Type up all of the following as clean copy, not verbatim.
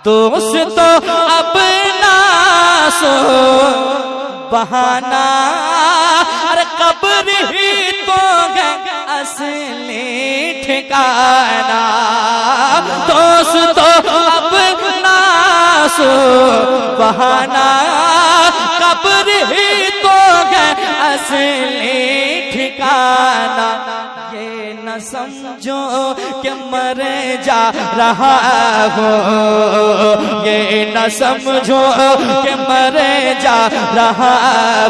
دوست اب نہ سو بہانا، ارے قبر ہی تو ہے اصلی ٹھکانا، دوست اب نہ سو بہانا، قبر ہی تو ہے اصلی ٹھکانا، یہ نہ سمجھو کہ مر جا رہا ہوں، یہ نہ سمجھو کہ مر جا رہا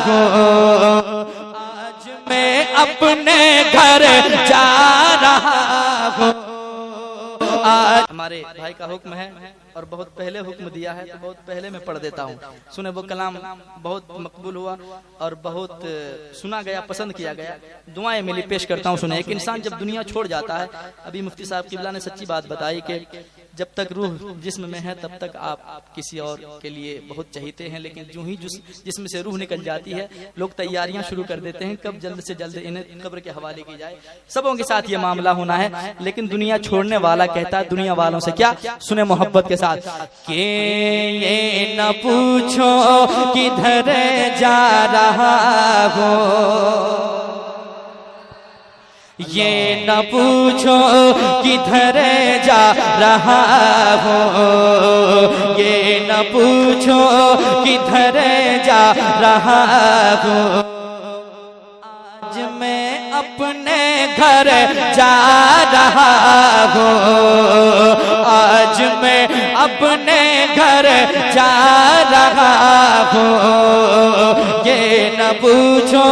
ہوں، آج میں اپنے گھر جا رہا ہوں۔ آج ہمارے بھائی کا حکم ہے اور بہت پہلے حکم دیا ہے، تو بہت پہلے میں پڑھ دیتا ہوں۔ سنے وہ کلام بہت مقبول ہوا اور بہت سنا گیا، پسند کیا گیا، دعائیں ملی، پیش کرتا ہوں۔ سنے، ایک انسان جب دنیا چھوڑ جاتا ہے، ابھی مفتی صاحب قبلہ نے سچی بات بتائی کہ جب تک روح جسم میں ہے تب تک آپ کسی اور کے لیے بہت چاہتے ہیں، لیکن جو ہی جسم سے روح نکل جاتی ہے لوگ تیاریاں شروع کر دیتے ہیں کب جلد سے جلد انہیں قبر کے حوالے کی جائے۔ سبوں کے ساتھ یہ معاملہ ہونا ہے، لیکن دنیا چھوڑنے والا کہتا ہے دنیا والوں سے کیا؟ سنے محبت کے ساتھ کہ یہ نہ پوچھو کدھر جا رہا ہو، یہ نہ پوچھو کدھر جا رہا ہو، یہ نہ پوچھو کدھر جا رہا ہو، آج میں اپنے گھر جا رہا ہوں، آج میں اپنے گھر جا رہا ہوں، یہ نہ پوچھو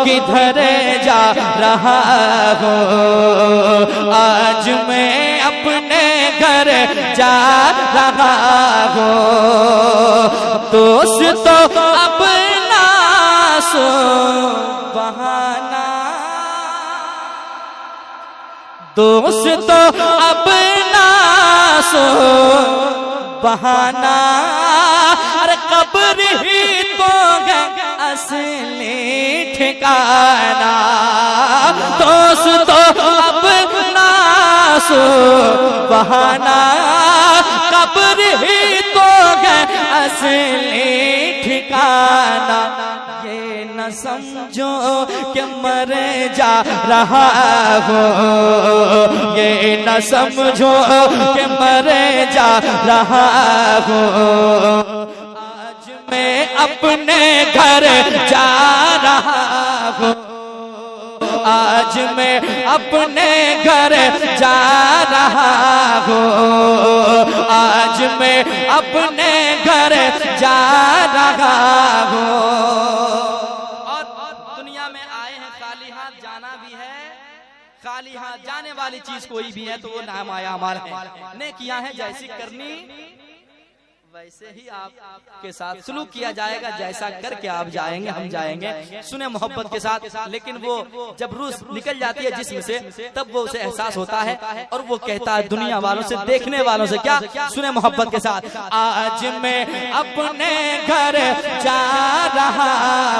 کدھر جا رہا ہوں، آج میں اپنے گھر جا رہا ہوں، دوست اب نہ سو بہانا، دوست اب نہ سو بہانا، ارے قبر ہی تو ہے اصلی ٹھکانا، دوست اب نہ سو بہانا، قبر ہی تو ہے اصلی ٹھکانا، یہ نہ سمجھو کہ مر جا رہا ہوں، یہ نہ سمجھو کہ مر جا رہا ہوں، آج میں اپنے گھر جا رہا ہوں، آج میں اپنے گھر جا رہا ہوں، آج میں اپنے گھر جا رہا ہوں، اور دنیا میں آئے ہیں خالی ہاتھ، جانا بھی ہے خالی ہاتھ، جانے والی چیز کوئی بھی ہے تو وہ نام آیا ہمارا ہے، نیکیاں ہیں جیسی کرنی ویسے ہی آپ کے ساتھ سلوک کیا جائے گا، جیسا کر کے آپ جائیں گے ہم جائیں گے، سنے محبت کے ساتھ۔ لیکن وہ جب روح نکل جاتی ہے جسم سے تب وہ اسے احساس ہوتا ہے اور وہ کہتا ہے دنیا والوں سے، دیکھنے والوں سے کیا؟ سنے محبت کے ساتھ، آج میں اپنے گھر جا رہا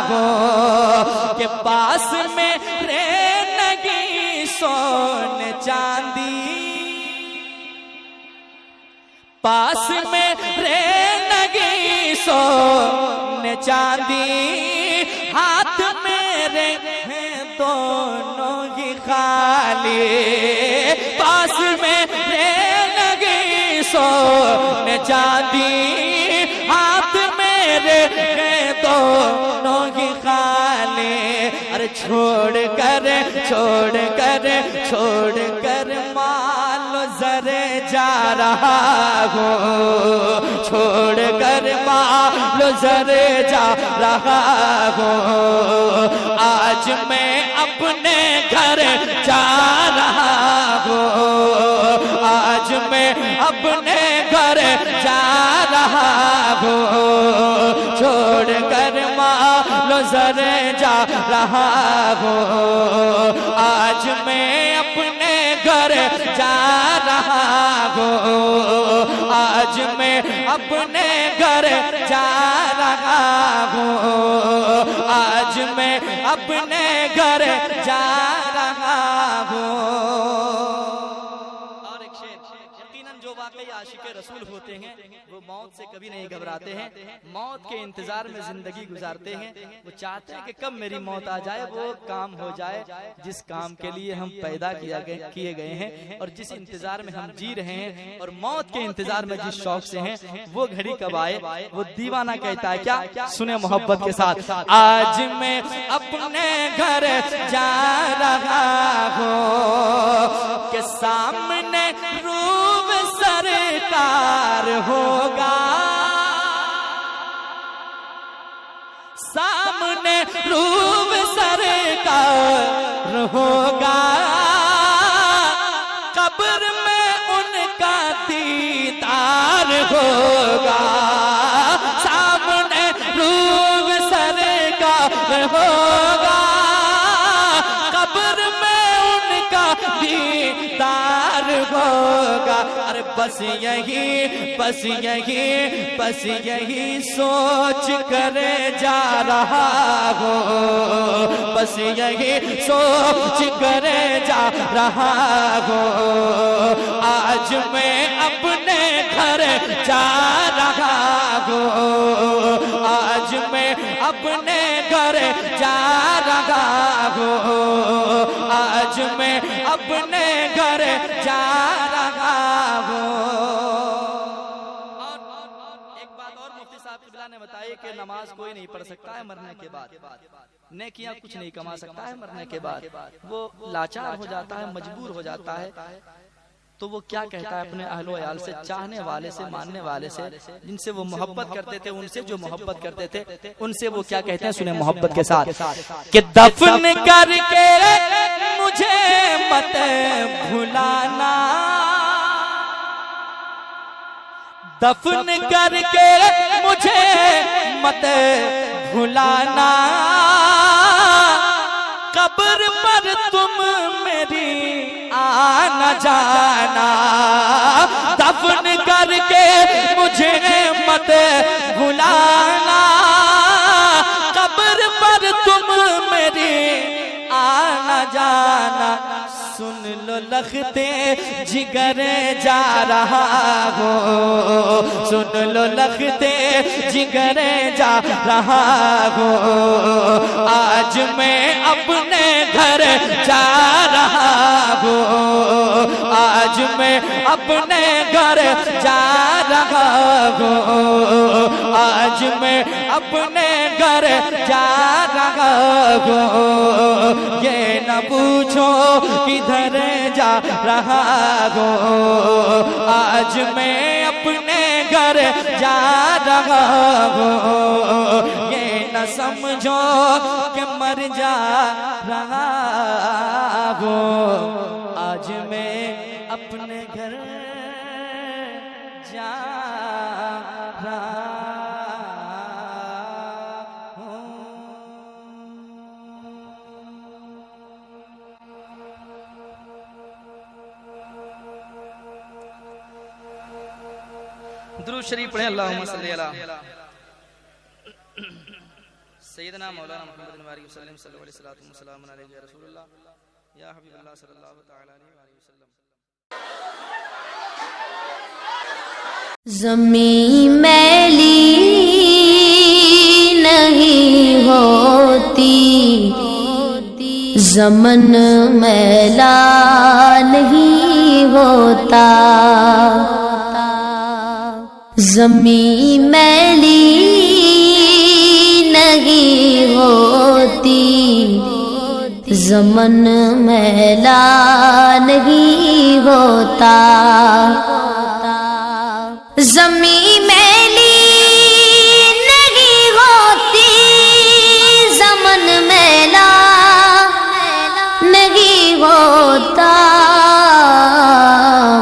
ہوں کہ پاس میں رہنگی سونے چاندی، پاس میں رہنگی سونے چاندی، ہاتھ میرے ہیں دونوں ہی خالی، پاس میں رہنگی سونے چاندی، ہاتھ میرے ہیں دونوں ہی خالی، ارے چھوڑ کر مال و زر جا رہا ہوں، چھوڑ کر مال و زر جا رہا ہوں، آج میں اپنے گھر جا رہا ہوں، آج میں اپنے گھر جا رہا ہوں، چھوڑ کر مال و زر جا رہا ہوں، آج میں اپنے گھر جا رہا ہوں، آج میں اپنے گھر جا رہا ہوں، آج میں اپنے گھر جا رہا ہوں۔ اور ایک شعر، یقیناً جو واقعی عاشق رسول رسول ہوتے ہیں وہ موت سے کبھی نہیں گھبراتے ہیں، موت کے انتظار میں زندگی گزارتے ہیں، وہ چاہتے ہیں کہ کب میری موت آ جائے، وہ کام ہو جائے جس کام کے لیے ہم پیدا کیے گئے ہیں اور جس انتظار میں ہم جی رہے ہیں اور موت کے انتظار میں جس شوق سے ہیں وہ گھڑی کب آئے۔ وہ دیوانہ کہتا ہے کیا، سنیں محبت کے ساتھ، آج میں اپنے گھر جا رہا ہوں کہ سامنے روب سرکار ہوگا، سامنے روب سرکار ہوگا، قبر میں ان کا دیدار ہوگا، سامنے روب سرکار ہوگا، قبر میں ان کا دیدار ہوگا۔ ارے بس یہی بس یہی بس یہی سوچ کر جا رہا ہوں، بس یہی سوچ کر جا رہا ہوں، آج میں اپنے گھر جا رہا ہوں، آج میں اپنے گھر جا رہا ہوں، آج میں اپنے گھر جا رہا ہوں۔ ایک بات اور مفتی صاحب قبلہ نے بتائی کہ نماز کوئی نہیں پڑھ سکتا ہے مرنے کے بعد، نیکیاں کچھ نہیں کما سکتا ہے مرنے کے بعد، وہ لاچار ہو جاتا ہے، مجبور ہو جاتا ہے، تو وہ کیا کہتا ہے اپنے اہل و عیال سے، چاہنے والے سے، ماننے والے سے، جن سے وہ محبت کرتے تھے، ان سے جو محبت کرتے تھے، ان سے وہ کیا کہتے ہیں، سنیں محبت کے ساتھ، کہ دفن کر کے مجھے مت بھلانا، دفن کر کے مجھے مت بھلانا، قبر پر تم میری آنا جانا، دفن کر کے مجھے مت بھلانا، قبر پر تم میری آنا جانا، سن لو لختے جگر جا رہا ہوں، سن لو لختے جگر جا رہا ہوں، آج میں اپنے گھر جا رہا ہوں، آج میں اپنے گھر جا رہا ہوں، آج میں اپنے گھر جا رہا ہوں، یہ نہ پوچھو کدھر جا رہا ہوں، آج میں اپنے گھر جا رہا ہوں، یہ نہ سمجھو کہ مر جا رہا ہوں، آج میں اپنے گھر جا رہا ہوں۔ درود شریف پڑھیں، اللہم صلی علی سیدنا مولانا محمد علیہ وسلم، صلی اللہ علیہ وسلم، علیہ رسول اللہ یا حبیب اللہ صلی اللہ تعالی علیہ وسلم۔ زمین میلی نہیں ہوتی، زمن میلا نہیں ہوتا، زمین میلی نہیں ہوتی، زمن میلا نہیں ہوتا، زمین میلی نہیں ہوتی، زمن میلا نہیں ہوتا،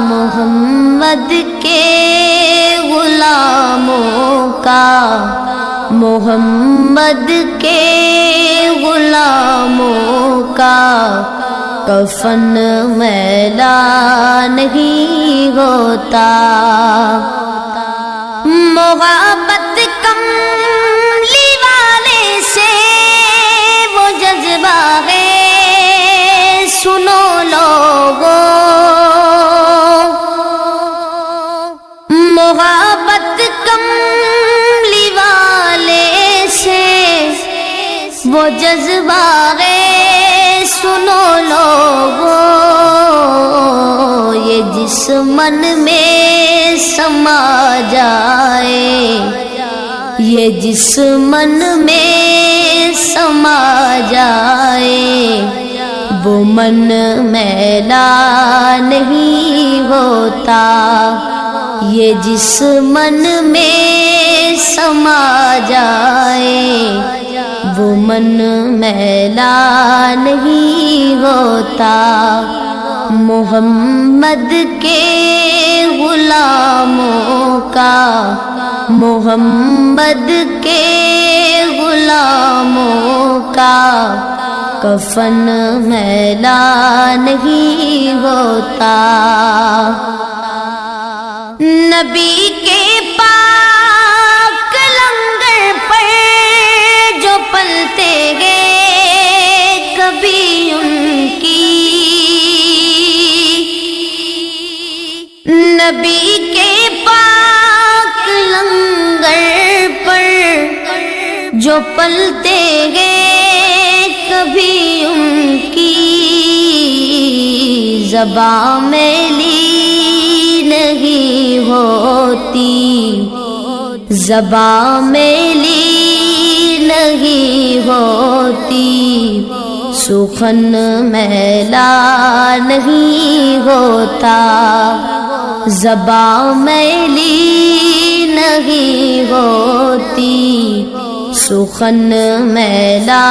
محمد کے غلاموں کا، محمد کے غلاموں کا کفن میلا نہیں ہوتا، محبت کملی والے سے وہ جذبہ ہے، سنو لوگو وہ جذبہ ہے سنو لوگو، یہ جس من میں سما جائے، یہ جس من میں سما جائے، وہ من میلا نہیں ہوتا، یہ جس من میں سما جائے، وہ من میلا نہیں ہوتا۔ محمد کے غلاموں کا، محمد کے غلاموں کا کفن میلا نہیں ہوتا۔ نبی کے پاک لنگر پر جو پلتے گئے کبھی ان کی، نبی کے پاک لنگر پر جو پلتے گئے کبھی ان کی، زباں میلی نہیں ہوتی، زباں میلی نہیں ہوتی، سخن میلا نہیں ہوتا، زباں میلی نہیں ہوتی، سخن میلا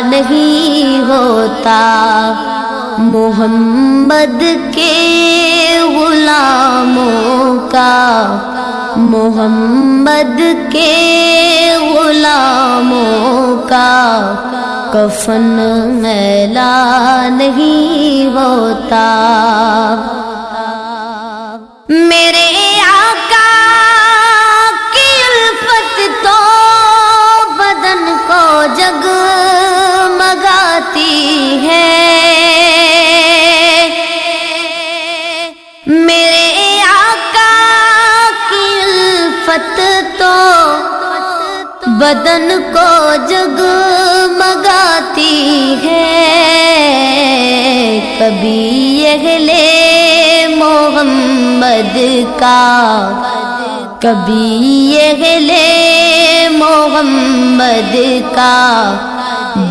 نہیں ہوتا۔ محمد کے غلاموں کا، محمد کے غلاموں کا کفن میلا نہیں ہوتا۔ میرے آقا کی الفت تو بدن کو جگمگاتی ہے، میرے آقا کی الفت تو بدن کو جگمگاتی ہے، کبھی اہل محمد کا، کبھی اہل محمد کا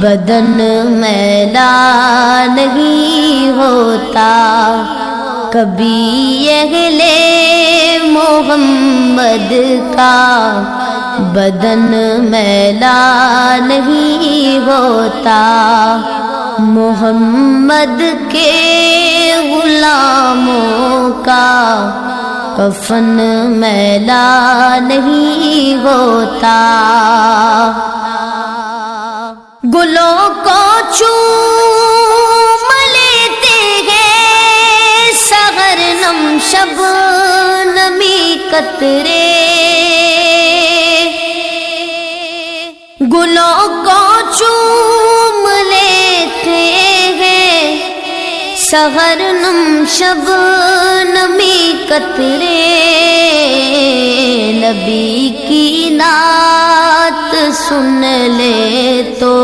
بدن میلا نہیں ہوتا، کبھی اہل محمد کا بدن میلا نہیں ہوتا۔ محمد کے غلاموں کا کفن میلا نہیں ہوتا۔ گلوں کو چوم لیتے ہیں سحر نم شبنمی قطرے، گلوں کو چوم لیتے ہیں سحر نم شبنمی قطرے، نبی کی نعت سن لے تو،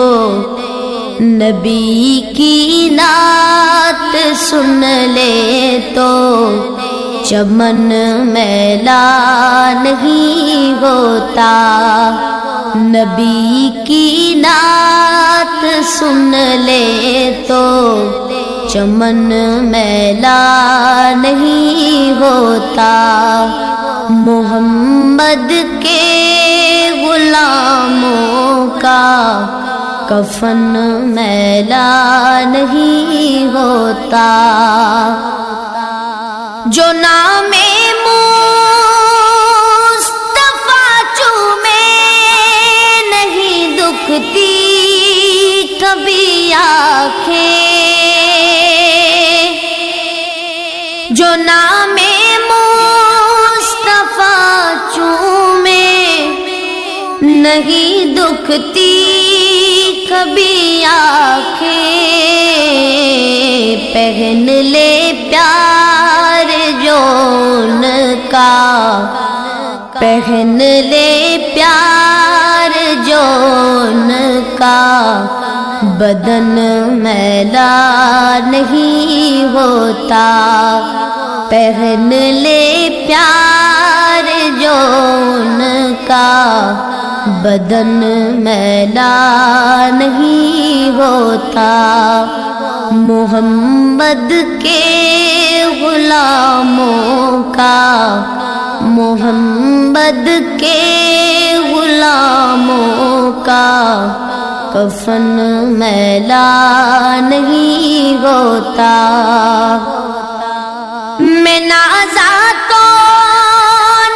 نبی کی نعت سن لے تو چمن میلا نہیں ہوتا، نبی کی نعت سن لے تو چمن میلا نہیں ہوتا۔ محمد کے غلاموں کا کفن میلا نہیں ہوتا۔ جو نام مصطفیٰ چومے نہیں دکھتی کبھی آنکھیں، جو نام مصطفیٰ چومے نہیں دکھتی کبھی آنکھیں، پہن لے پیار جو ان کا، پہن لے پیار جو کا بدن میلا نہیں ہوتا، پہن لے پیار جو ان کا بدن میلا نہیں ہوتا۔ محمد کے غلاموں کا، محمد کے غلاموں کا کفن میلا نہیں ہوتا۔ میں نازا تو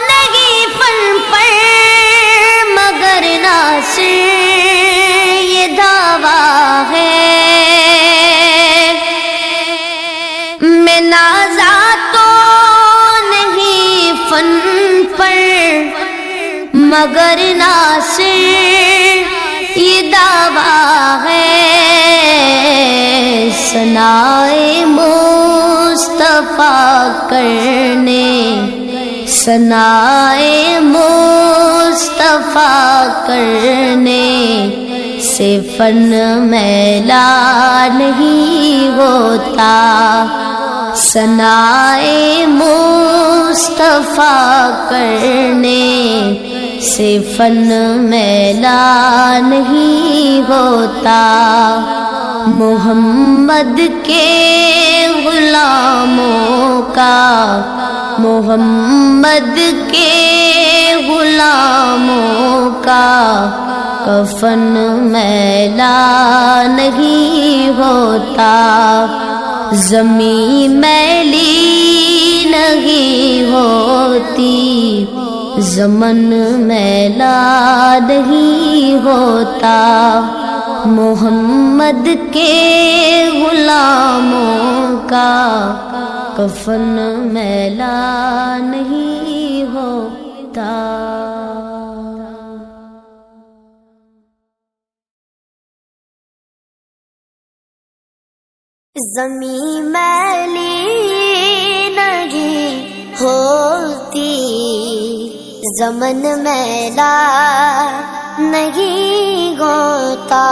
نہیں فن پر مگر ناصر یہ دعویٰ ہے، میں نازا تو نہیں فن پر مگر ناصر یہ دعویٰ ہے۔ ثنائے مصطفیٰ کرنے، ثنائے مصطفیٰ کرنے سے فن میلا نہیں ہوتا، ثنائے مصطفیٰ کرنے سے فن میلا نہیں ہوتا۔ محمد کے غلاموں کا، محمد کے غلاموں کا کفن میلا نہیں ہوتا۔ زمین میلی نہیں ہوتی، زمن میلا نہیں ہوتا۔ محمد کے غلاموں کا کفن میلا نہیں ہوتا۔ زمین میلی نہیں ہوتی، زمن میلا نہیں ہوتا،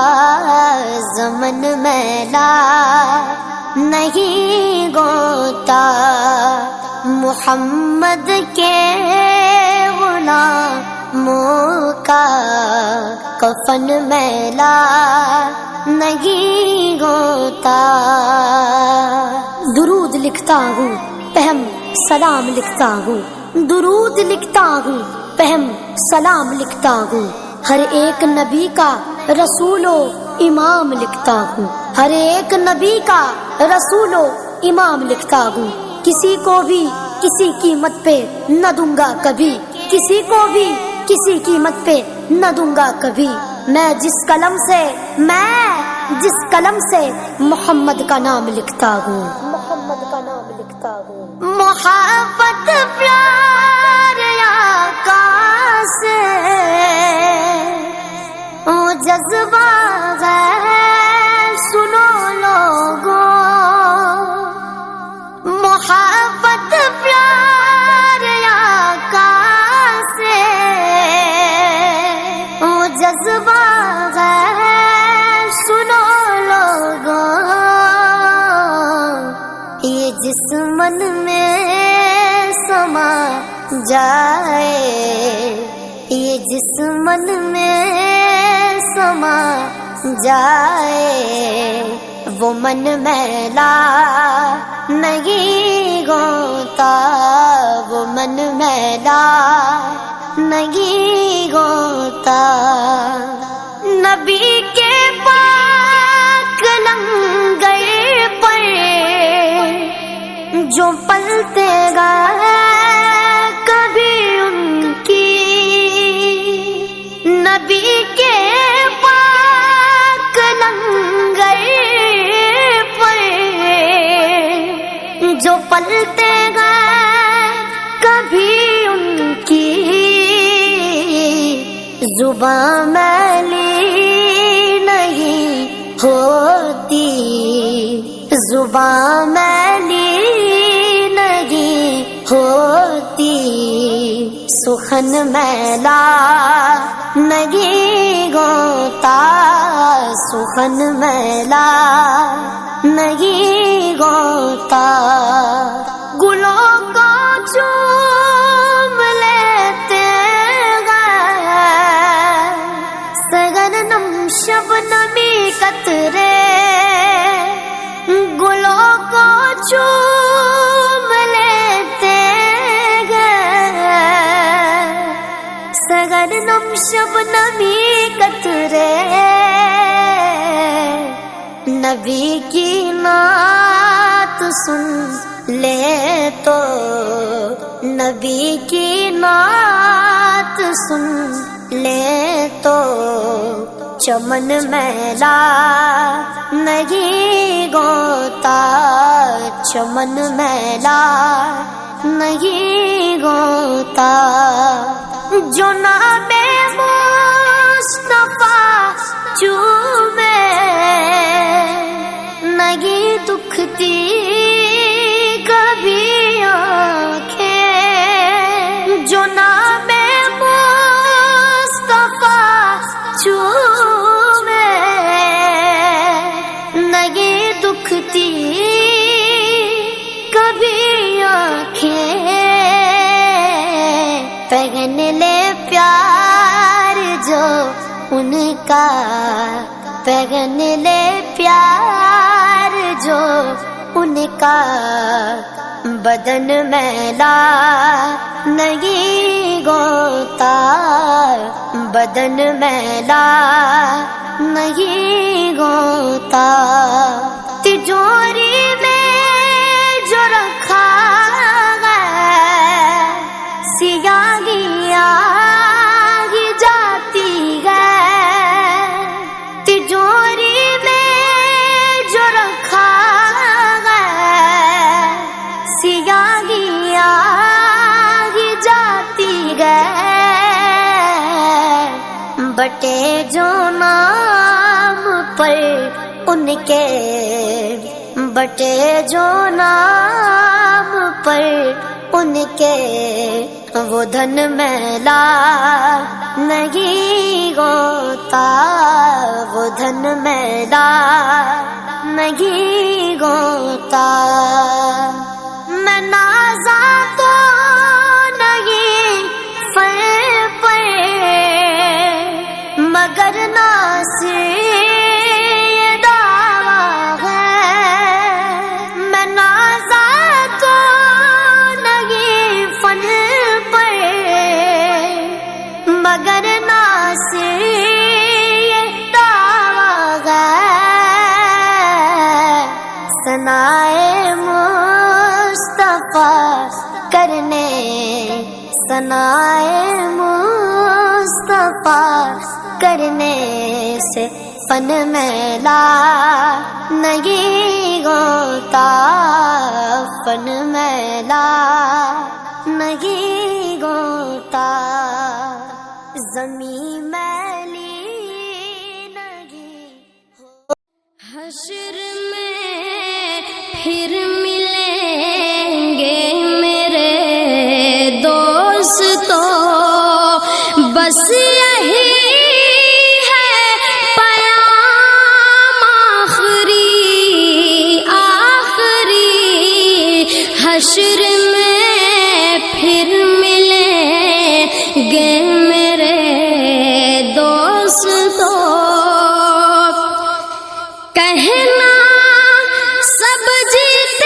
زمن میلا نہیں ہوتا۔ محمد کے غلاموں کا کفن میلا نہیں ہوتا۔ درود لکھتا ہوں پہم سلام لکھتا ہوں، درود لکھتا ہوں پہم سلام لکھتا ہوں، ہر ایک نبی کا رسول و امام لکھتا ہوں، ہر ایک نبی کا رسول و امام لکھتا ہوں۔ کسی کو بھی کسی قیمت پہ نہ دوں گا کبھی، کسی کو بھی کسی قیمت پہ نہ دوں گا کبھی۔ میں جس قلم سے محمد کا نام لکھتا ہوں، محمد کا نام لکھتا ہوں۔ محبت پیار آقا سے وہ جذبہ ہے سنو لوگوں، محبت پیار آقا سے وہ جذبہ ہے سنو لوگوں۔ یہ جس من میں سما جائے، یہ جس من میں سما جائے، وہ من میلا نہیں ہوتا، وہ من میلا نہیں ہوتا۔ نبی کے پاک لنگر پر جو پلتے گئے کبھی ان کی، نبی کے پاک لنگر پر جو پلتے گئے کبھی ان کی، زبان میلی نہیں ہوتی، زبان میلی نہیں ہوتی۔ سخن میلا نہیں ہوتا، سخن میلا نہیں ہوتا، گلوں کو چوم لیتے ہیں سرگرم شبنمی قطرے، گلوں کو چوم لیتے ہیں سرگرم شبنمی قطرے، نبی کی نعت سن لے تو، نبی کی نعت سن لے تو، چمن میلا نہیں ہوتا، چمن میلا نہیں ہوتا، جو نام مصطفیٰ چومے نہیں دکھتی کبھی آنکھیں، جو نام مصطفیٰ چومے نہیں دکھتی کبھی آنکھیں، پہن لے پیار جو ان کا، پہن لے پیار جو ان کا، بدن میلا نہیں ہوتا، بدن میلا نہیں ہوتا، تجوری میں جو رکھا ہے سیاہیاں ہی جاتی ہے، تجوری میں جو رکھا ہے سیاہیاں ہی جاتی ہے، بٹے جو نام پر ان کے، بٹے جو نام پر ان کے، وہ دھن میلا نہیں ہوتا، وہ دھن میلا نہیں ہوتا، میں نازا تو نہیں فر پر مگر ناصر یہ دعویٰ ہے، میں نازا تو نہیں فن پر مگر ناصر یہ دعویٰ ہے، ثنائے مصطفیٰ کرنے، ثنائے مصطفیٰ کرنے سے فن میلا نہیں ہوتا، فن میلا نہیں ہوتا، زمین میلی نہیں ہوتا، حشر میں پھر ملیں گے میرے دوستو، بس یہی ہے پیام آخری، آخری، حشر میں پھر ملیں گے میرے دوستو، کہنا سب جیت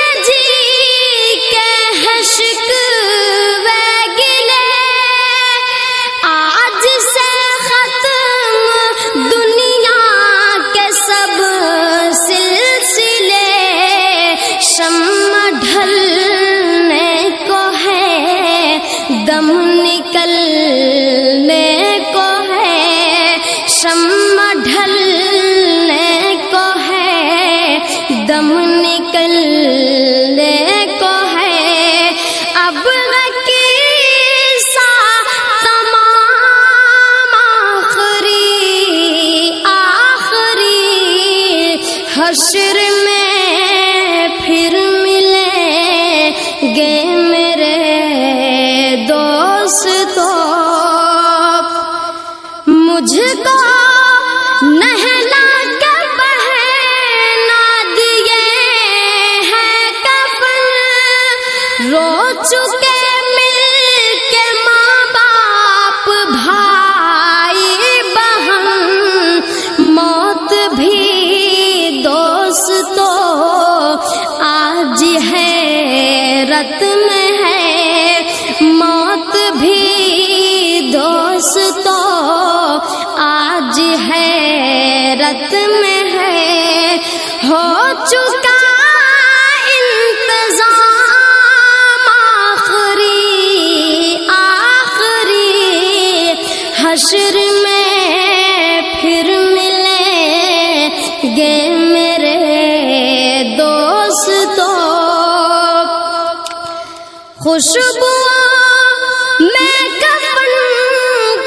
چکے مل کے ماں باپ بھائی بہن، موت بھی دوستو آج حیرت میں ہے، موت بھی دوستو آج حیرت میں ہے، ہو چکا انتظام آخری حشر میں پھر ملیں گے میرے دوستو، خوشبو میں کفن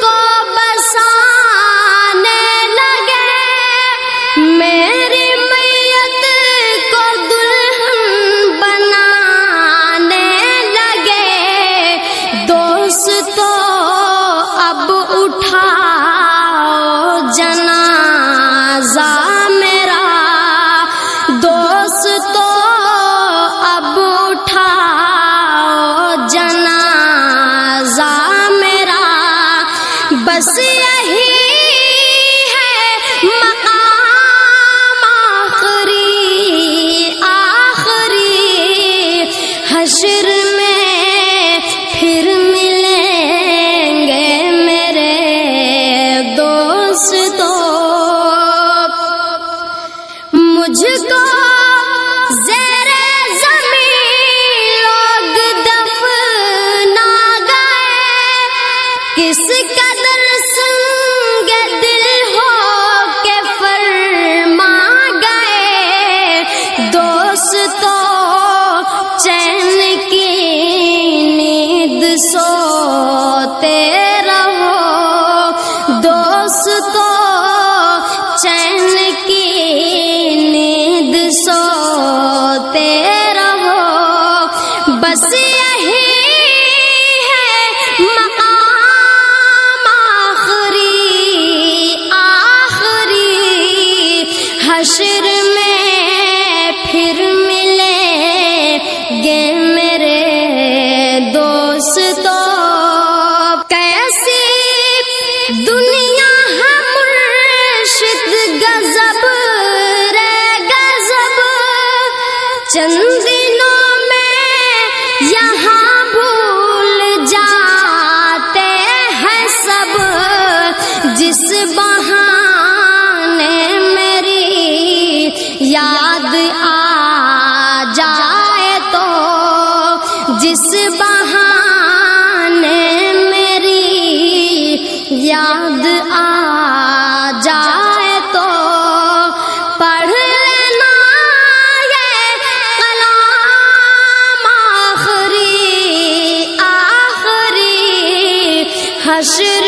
کو بسانے لگے، میری میت کو دلہن بنانے لگے، دوستو اب اٹھاؤ جنازہ میرا، دوستو اب اٹھاؤ جنازہ میرا، بس یہی ہے مقام آخری حشر میں پھر ملیں گے میرے دوستو، مجھ کو زیر زمین لوگ دفنا گئے، کس قدر سنگ دل ہو کے فرما گئے، دوستو چین کی نیند سوتے رہو، دوستو چین کی نیند سوتے رہو، بس یہی ہے مقام آخری حشر میں پھر ملیں گے میرے دوستو، کیسی دنیا ہے مرشد غضب رے غضب، چند دنوں میں یہاں بھول جاتے ہیں سب، جس بہانے میری یاد آ جائے تو، جس بہانے میری یاد آ جائے تو، پڑھ لینا یہ کلام آخری حشر